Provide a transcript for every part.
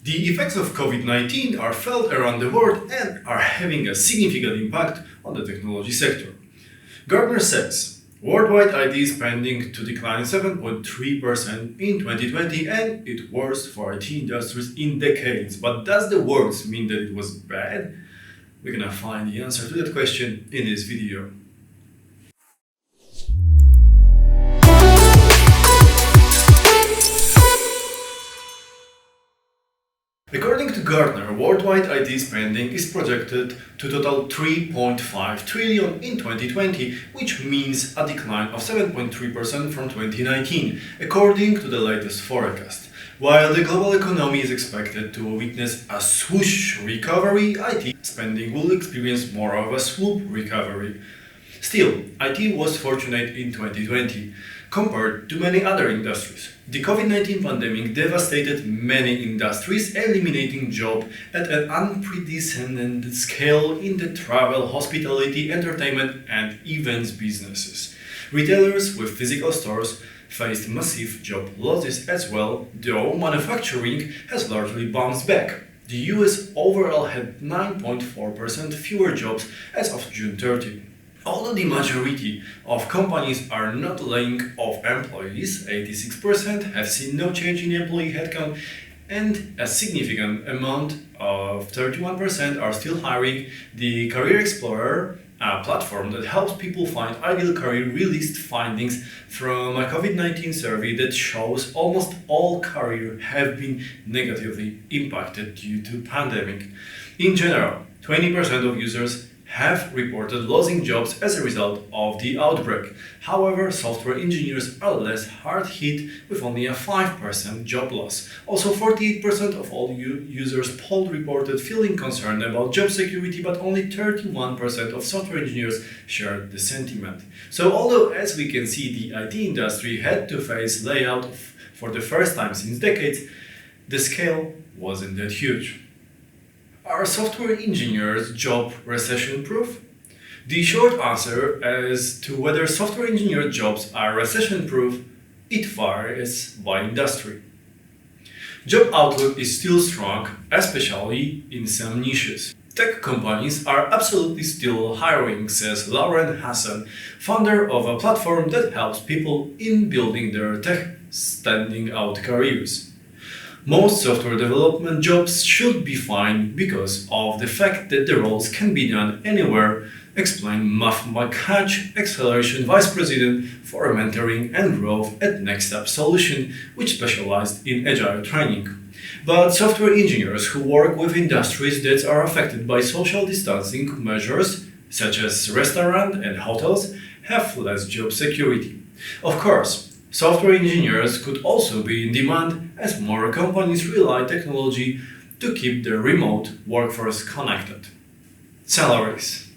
The effects of COVID-19 are felt around the world and are having a significant impact on the technology sector. Gartner says worldwide IT spending to decline 7.3% in 2020 and it worst for IT industries in decades. But does the words mean that it was bad? We're gonna find the answer to that question in this video. According to Gartner, worldwide IT spending is projected to total 3.5 trillion in 2020, which means a decline of 7.3% from 2019, according to the latest forecast. While the global economy is expected to witness a swoosh recovery, IT spending will experience more of a swoop recovery. Still, IT was fortunate in 2020 compared to many other industries. The COVID-19 pandemic devastated many industries, eliminating jobs at an unprecedented scale in the travel, hospitality, entertainment, and events businesses. Retailers with physical stores faced massive job losses as well, though manufacturing has largely bounced back. The US overall had 9.4% fewer jobs as of June 30. Although the majority of companies are not laying off employees, 86% have seen no change in employee headcount, and a significant amount of 31% are still hiring. The Career Explorer, a platform that helps people find ideal career, released findings from a COVID-19 survey that shows almost all careers have been negatively impacted due to pandemic. In general, 20% of users have reported losing jobs as a result of the outbreak. However, software engineers are less hard hit with only a 5% job loss. Also, 48% of all users polled reported feeling concerned about job security, but only 31% of software engineers shared the sentiment. So, although as we can see the IT industry had to face layout for the first time since decades, the scale wasn't that huge. Are software engineers job recession-proof? The short answer as to whether software engineer jobs are recession-proof, it varies by industry. Job outlook is still strong, especially in some niches. Tech companies are absolutely still hiring, says Lauren Hassan, founder of a platform that helps people in building their tech standing out careers. Most software development jobs should be fine because of the fact that the roles can be done anywhere, explained Muff McHatch, Acceleration Vice President for Mentoring and Growth at NextUp Solution, which specialized in agile training. But software engineers who work with industries that are affected by social distancing measures, such as restaurants and hotels, have less job security. Of course, software engineers could also be in demand as more companies rely on technology to keep their remote workforce connected. Salaries.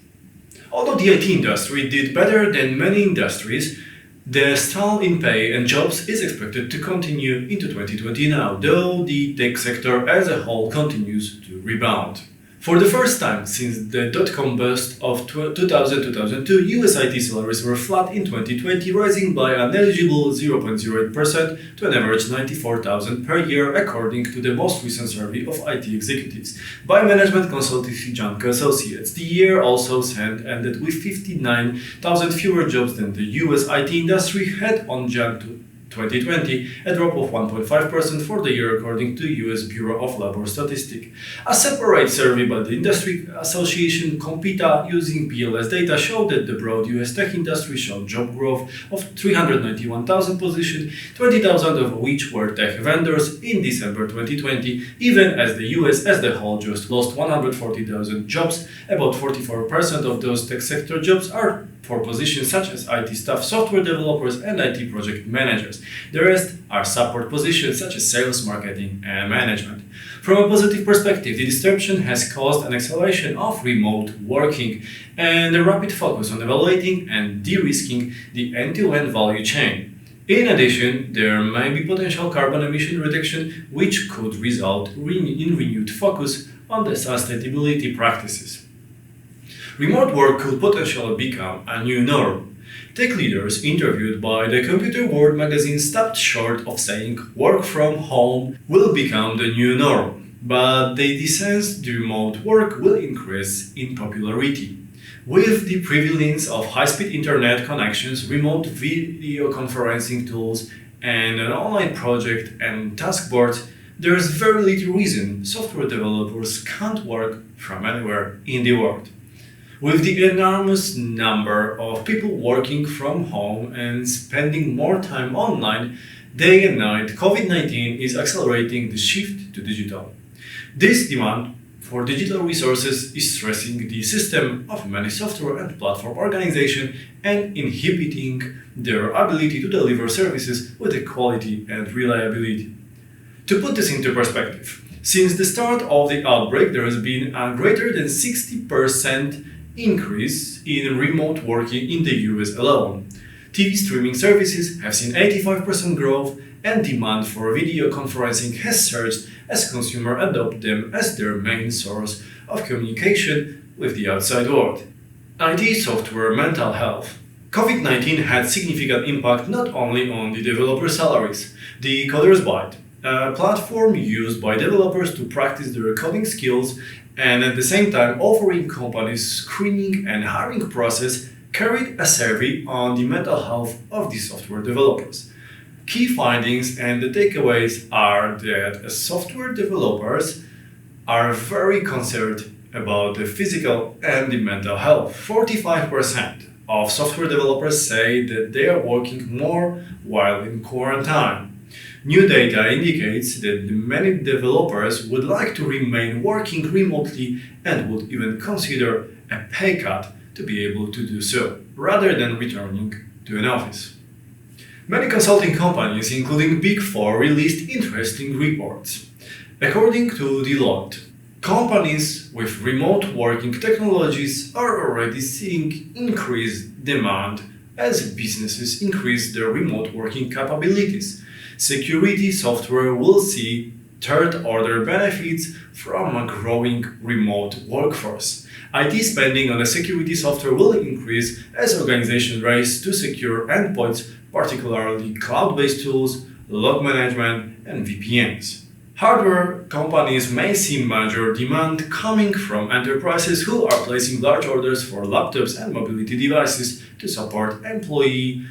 Although the IT industry did better than many industries, the stall in pay and jobs is expected to continue into 2020 now, though the tech sector as a whole continues to rebound. For the first time since the dot-com bust of 2000-2002, US IT salaries were flat in 2020, rising by a negligible 0.08% to an average $94,000 per year, according to the most recent survey of IT executives by management consultancy Janka Associates. The year also ended with 59,000 fewer jobs than the US IT industry had on Jan 2020, a drop of 1.5% for the year according to US Bureau of Labor Statistics. A separate survey by the industry association Compita using BLS data showed that the broad US tech industry showed job growth of 391,000 positions, 20,000 of which were tech vendors in December 2020, even as the US as the whole just lost 140,000 jobs. About 44% of those tech sector jobs are for positions such as IT staff, software developers, and IT project managers. The rest are support positions such as sales, marketing, and management. From a positive perspective, the disruption has caused an acceleration of remote working and a rapid focus on evaluating and de-risking the end-to-end value chain. In addition, there may be potential carbon emission reduction, which could result in renewed focus on the sustainability practices. Remote work could potentially become a new norm. Tech leaders interviewed by the Computer World magazine stopped short of saying work from home will become the new norm. but they sense the remote work will increase in popularity. With the prevalence of high-speed internet connections, remote video conferencing tools, and an online project and task boards, there is very little reason software developers can't work from anywhere in the world. With the enormous number of people working from home and spending more time online day and night, COVID-19 is accelerating the shift to digital. This demand for digital resources is stressing the system of many software and platform organizations and inhibiting their ability to deliver services with the quality and reliability. To put this into perspective, since the start of the outbreak, there has been a greater than 60% increase in remote working in the US alone. TV streaming services have seen 85% growth, and demand for video conferencing has surged as consumers adopt them as their main source of communication with the outside world. IT software mental health. COVID-19 had significant impact not only on the developer salaries. The Coders Byte, a platform used by developers to practice their coding skills and at the same time offering companies screening and hiring process, carried a survey on the mental health of the software developers. Key findings and the takeaways are that software developers are very concerned about the physical and the mental health. 45% of software developers say that they are working more while in quarantine. New data indicates that many developers would like to remain working remotely and would even consider a pay cut to be able to do so, rather than returning to an office. Many consulting companies, including Big Four, released interesting reports. According to Deloitte, companies with remote working technologies are already seeing increased demand as businesses increase their remote working capabilities. Security software will see third-order benefits from a growing remote workforce. IT spending on the security software will increase as organizations race to secure endpoints, particularly cloud-based tools, log management, and VPNs. Hardware companies may see major demand coming from enterprises who are placing large orders for laptops and mobility devices to support employees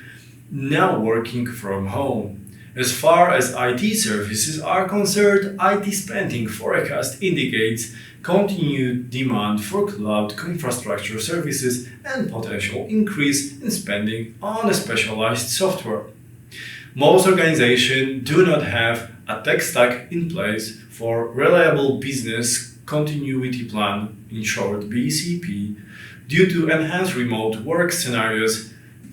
now working from home. As far as IT services are concerned, IT spending forecast indicates continued demand for cloud infrastructure services and potential increase in spending on specialized software. Most organizations do not have a tech stack in place for reliable business continuity plan, in short BCP. Due to enhanced remote work scenarios,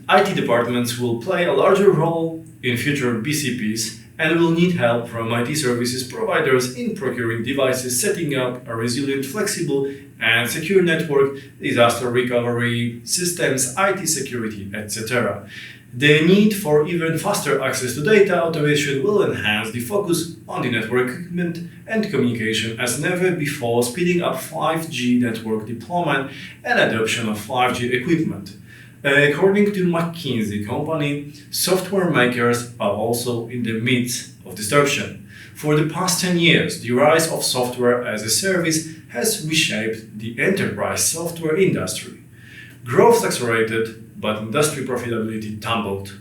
IT departments will play a larger role in future BCPs and will need help from IT services providers in procuring devices, setting up a resilient, flexible, and secure network, disaster recovery systems, IT security, etc. The need for even faster access to data automation will enhance the focus on the network equipment and communication as never before, speeding up 5G network deployment and adoption of 5G equipment. According to McKinsey company, software makers are also in the midst of disruption. For the past 10 years, the rise of software as a service has reshaped the enterprise software industry. Growth accelerated, but industry profitability tumbled.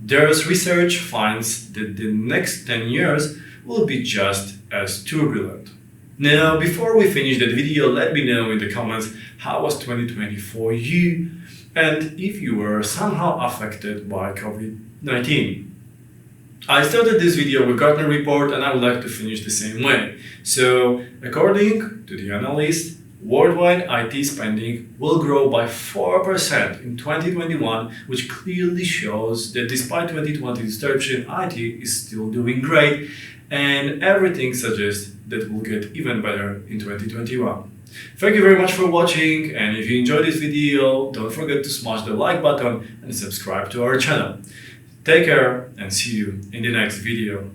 There's research finds that the next 10 years will be just as turbulent. Now, before we finish that video, let me know in the comments how was 2020 for you, and if you were somehow affected by COVID-19. I started this video with Gartner report and I would like to finish the same way. So, according to the analyst, worldwide IT spending will grow by 4% in 2021, which clearly shows that despite 2020 disruption, IT is still doing great, and everything suggests that we'll get even better in 2021. Thank you very much for watching, and if you enjoyed this video, don't forget to smash the like button and subscribe to our channel. Take care and see you in the next video.